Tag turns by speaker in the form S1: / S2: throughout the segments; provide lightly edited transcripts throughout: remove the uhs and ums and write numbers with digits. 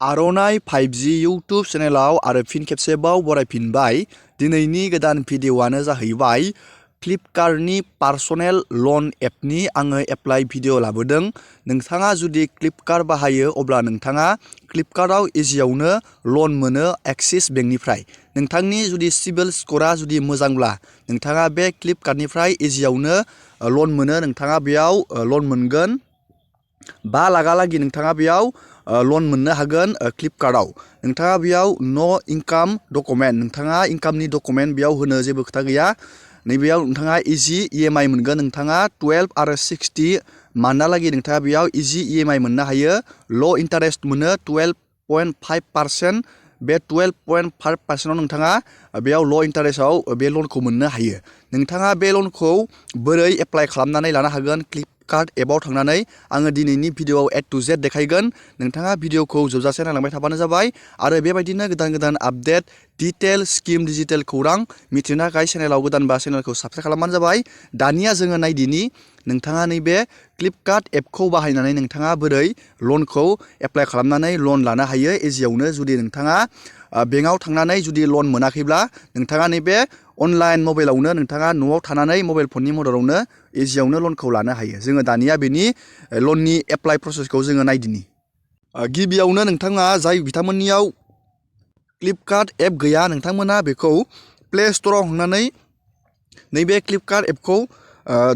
S1: आर'नाइ 5G YouTube चेनेलाव आरो फिन खेबसेबाव बरायफिनबाय। दिनैनि गोदान भिडिअ'आनो जाहैबाय फ्लिपकार्टनि पार्सनेल लन एपनि आङो एप्लाइ भिडिअ' लाबोदों। नोंथाङा जुदि फ्लिपकार्ट बाहायो अब्ला नोंथाङा फ्लिपकार्टआव इजियावनो लन मोनो एक्सिस बेंकनिफ्राय। नोंथांनि जुदि सिबिल स्क'रा जुदि मोजांब्ला नोंथाङा बे फ्लिपकार्टनिफ्राय इजियावनो लन मोनो। नोंथाङा बेयाव लन मोनगोन 5 लाखहालागै नोंथाङा बेयाव लन मोननो हागोन। फ्लिपकार्टआव नोंथाङा बेयाव न' इनकाम डकुमेन्ट, नोंथाङा इनकामनि डकुमेन्ट बेयाव होनो जेबो खोथा गैया। नैबेयाव नोंथाङा इजि EMI मोनगोन। नोंथाङा 12 आरो 60 मान्थहालागै नोंथाङा बेयाव इजि EMI मोननो हायो। ल' इन्टारेस्ट मोनो 12.5%। बे 12.5%आव नोंथाङा बेयाव ल' इन्टारेस्टआव बे लनखौ मोननो हायो। नोंथाङा बे लनखौ बोरै एप्लाइ खालामनानै लानो हागोन फ्लिपकार्ट एपआव थांनानै आङो दिनैनि भिडिअ'आव A to Z देखायगोन। नोंथाङा भिडिअ'खौ जोबजासे नायलांबाय थाबानो जाबाय आरो बेबायदिनो गोदान गोदान आपडेट डिटेल स्किम डिजिटेल खौरां मिथिनो थाखाय चेनेलाव गोदानबा चेनेलखौ साबस्क्राइब खालामबानो जाबाय। दानिया जोङो नायदिनि नोंथाङा नैबे फ्लिपकार्ट एपखौ बाहायनानै नोंथाङा बोरै लनखौ एप्लाइ खालामनानै लन लानो हायो इजियावनो। जुदि नोंथाङा बेंकआव थांनानै जुदि लन मोनाखैब्ला नोंथाङा नैबे अनलाइन मबाइलावनो नोंथाङा न'आव थानानै मबाइल फननि मददावनो इजियावनो लनखौ लानो हायो। जोङो दानिया बेनि लननि एप्लाइ प्रसेसखौ जोङो नायदिनि। गिबियावनो नोंथाङा जाय बिथांमोननियाव फ्लिपकार्ट एप गैया नोंथांमोना बेखौ प्ले स्ट'राव थांनानै नैबे फ्लिपकार्ट एपखौ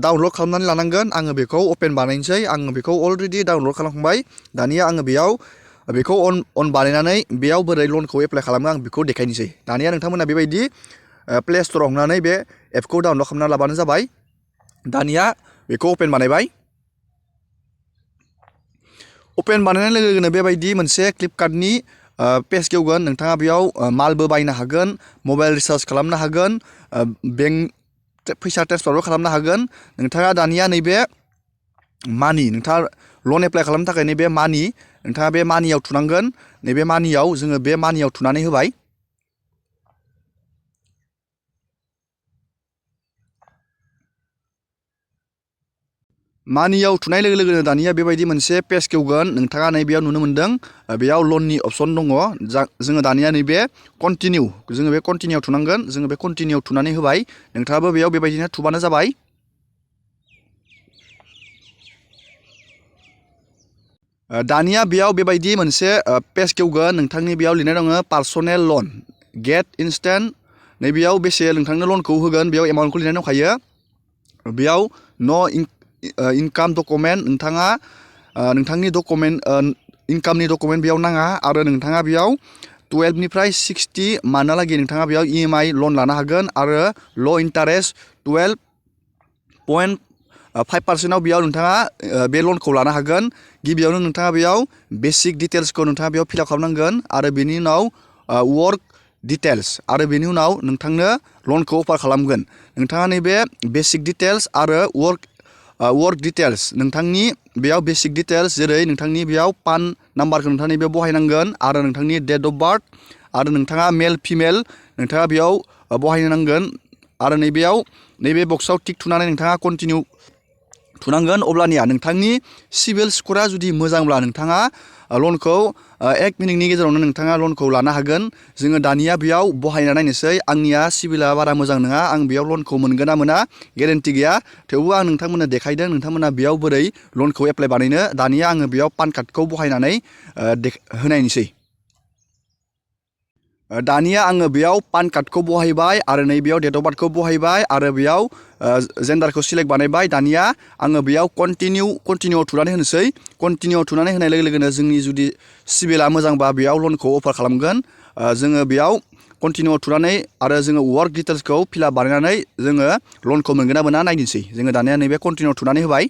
S1: डाउनलड खालामनानै लानांगोन। आङो बेखौ अपेन बानायनोसै। आङो बेखौ अलरेडि डाउनलड खालामखांबाय। दानिया आङो बेखौ अन बानायनानै बेयाव बोरै लनखौ एप्लाइ खालामो आं बेखौ देखायनोसै। दानिया नोंथांमोना बेबायदि प्ले स्ट'राव थांनानै बे एपखौ डाउनलड खालामना लाबानो जाबाय। दानिया बेखौ अपेन बानायबाय। अपेन बानायनाय लोगो लोगोनो बेबायदि मोनसे फ्लिपकार्टनि पेज गेवगोन। नोंथाङा बेयाव मालबो बायनो हागोन, मबाइल रिसार्ज खालामनो हागोन, बेंक फैसा ट्रेन्सफारबो खालामनो हागोन। नोंथाङा दानिया नैबे मानि, नोंथाङा लन एप्लाइ खालामनो थाखाय नैबे मानि, नोंथाङा बे मानियाव थुनांगोन। नैबे मानियाव जोङो बे मानियाव थुनानै होबाय। मानियाव थुनाय लोगो लोगोनो दानिया बेबायदि मोनसे पेज गेवगोन। नोंथाङा नैबेयाव नुनो मोन्दों बेयाव लननि अपसन दङ। जोङो दानिया नैबे कन्टिनिउ, जोङो बे कन्टिनिउआव थुनांगोन। जोङो बे कन्टिनिउआव थुनानै होबाय। नोंथाङाबो बेयाव बेबायदिनो थुबानो जाबाय। दानिया बेयाव बेबायदि मोनसे पेज गेवगोन। नोंथांनि बेयाव लिरनाय दङ पार्सनेल लन गेट इन्स्टेन्ट। नैबेयाव बेसे नोंथांनो लनखौ होगोन बेयाव एमाउन्टखौ लिरनाय दंखायो। बेयाव न' इनकाम डकुमेन्ट, नोंथाङा नोंथांनि डकुमेन्ट इनकामनि डकुमेन्ट बेयाव नाङा आरो नोंथाङा बेयाव 12निफ्राय 60 मान्थहालागै नोंथाङा बेयाव EMI लन लानो हागोन आरो ल' इन्टारेस्ट 12.5%आव बेयाव नोंथाङा बे लनखौ लानो हागोन। गिबियावनो नोंथाङा बेयाव बेसिक डिटेल्सखौ नोंथाङा बेयाव फिलआप खालामनांगोन आरो बेनि उनाव वर्क डिटेल्स आरो बेनि उनाव नोंथांनो लनखौ अफार खालामगोन। नोंथाङा नैबे बेसिक डिटेल्स आरो वर्क डिटेल्स, नोंथांनि बेयाव बेसिक डिटेल्स जेरै नोंथांनि बेयाव पान नाम्बारखौ नोंथांनि बेयाव बहायनांगोन आरो नोंथांनि डेट अफ बार्थ आरो नोंथाङा मेल फिमेल नोंथाङा बेयाव बहायनो नांगोन आरो नैबे बक्सआव टिक थुनानै नोंथाङा कन्टिनिउ थुनांगोन। अब्लानिया नोंथांनि सिबिल स्क'रा जुदि मोजांब्ला नोंथाङा लनखौ 1 मिनिटनि गेजेरावनो नोंथाङा लनखौ लानो हागोन। जोङो दानिया बेयाव बहायना नायनोसै। आंनिया सिबिला बारा मोजां नङा, आं बेयाव लनखौ मोनगोन ना मोना गेरेन्टि गैया। थेवबो आं नोंथांमोननो देखायदों नोंथांमोना बेयाव बोरै लनखौ एप्लाइ बानायनो। दानिया आङो बेयाव पान कार्डखौ बहायनानै होनायनोसै। दानिया आङो बेयाव पान कार्डखौ बहायबाय आरो नैबेयाव डेट अफ बार्थखौ बहायबाय आरो बेयाव जेन्डारखौ सिलेक्ट बानायबाय। दानिया आङो बेयाव कन्टिनिउआव थुनानै होनोसै। कन्टिनिउआव थुनानै होनाय लोगो लोगोनो जोंनि जुदि सिबिला मोजांबा बेयाव लनखौ अफार खालामगोन। जोङो बेयाव कन्टिनिउआव थुनानै आरो जोङो वर्क डिटेल्सखौ फिलआप बानायनानै जोङो लनखौ मोनगोन ना मोना नायनोसै। जोङो दानिया नैबे कन्टिनिउआव थुनानै होबाय।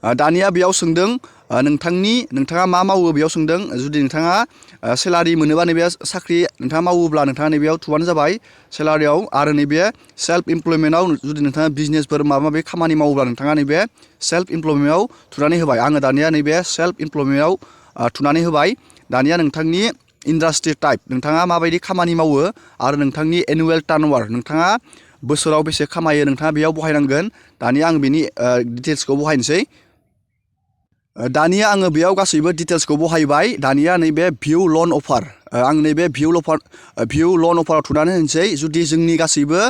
S1: दानिया बेयाव सोंदों नोंथाङा मा मावो बेयाव सोंदों। जुदि नोंथाङा सेलारि मोनोबा नैबे साख्रि नोंथाङा मावोब्ला नोंथाङा नैबेयाव थुबानो जाबाय सेलारियाव। आरो नैबे सेल्फ इमप्लयमेन्टआव जुदि नोंथाङा बिजनेसफोर माबा माबि खामानि मावोब्ला नोंथाङा नैबे सेल्फ इमप्लयमेन्टआव थुनानै होबाय। आङो दानिया नैबे सेल्फ इमप्लयमेन्टआव थुनानै होबाय। दानिया नोंथांनि इन्डास्ट्रि टाइप, नोंथाङा माबायदि खामानि मावो आरो नोंथांनि एनुवेल टार्नओभार, नोंथाङा बोसोराव बेसे खामायो नोंथाङा बेयाव बहायनांगोन। दानिया आं बेनि डिटेल्सखौ बहायनोसै। दानिया आङो बेयाव गासैबो डिटेल्सखौ बहायबाय। दानिया नैबे भिउ लन अफार आं नैबे भिउ लन अफाराव थुनानै होनोसै। जुदि जोंनि गासैबो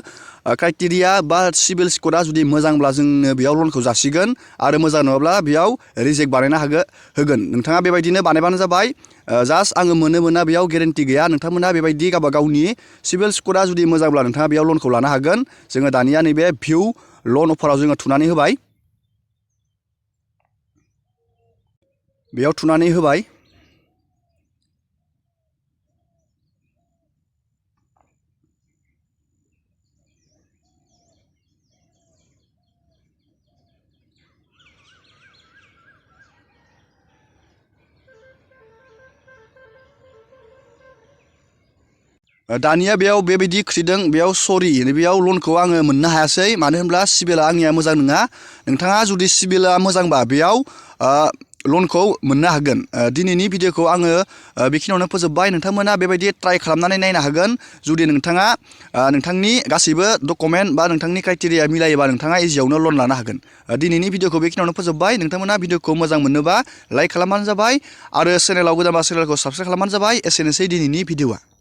S1: क्राइटेरिया बा सिबिल स्क'रा जुदि मोजांब्ला जोंनो बेयाव लनखौ जासिगोन आरो मोजां नङाब्ला बेयाव रिजेक्ट बानायना होगोन। नोंथाङा बेबायदिनो बानायबानो जाबाय। जास्ट आङो मोना बेयाव गेरेन्टि गैया। नोंथांमोना बेबायदि गावबा गावनि सिबिल स्क'रा जुदि मोजांब्ला नोंथाङा बेयाव लनखौ लानो हागोन। जोङो दानिया नैबे भिउ लन अफाराव जोङो थुनानै होबाय। बेयाव थुनानै होबाय। दानिया बेयाव बेबायदि खिथिदों बेयाव सरि बेयाव लनखौ आङो मोननो हायासै। मानो होनब्ला सिबिला आंनिया मोजां नङा। नोंथाङा जुदि सिबिला मोजांबा बेयाव लनखौ मोननो हागोन। दिनैनि भिडिअखौ आङो बेखिनियावनो फोजोबबाय। नोंथांमोना बेबायदि ट्राइ खालामनानै नायनो हागोन। जुदि नोंथाङा नोंथांनि गासैबो डकुमेन्ट बा नोंथांनि क्राइटेरिया मिलायोबा नोंथाङा इजियावनो लन लानो हागोन। दिनैनि भिडिअखौ बेखिनियावनो फोजोबबाय। नोंथांमोना भिडिअखौ मोजां मोनोबा लाइक खालामबानो जाबाय आरो चेनेलाव गोदानबा चेनेलखौ साबस्क्राइब खालामबानो जाबाय। एसेनोसै दिनैनि भिडिअआ।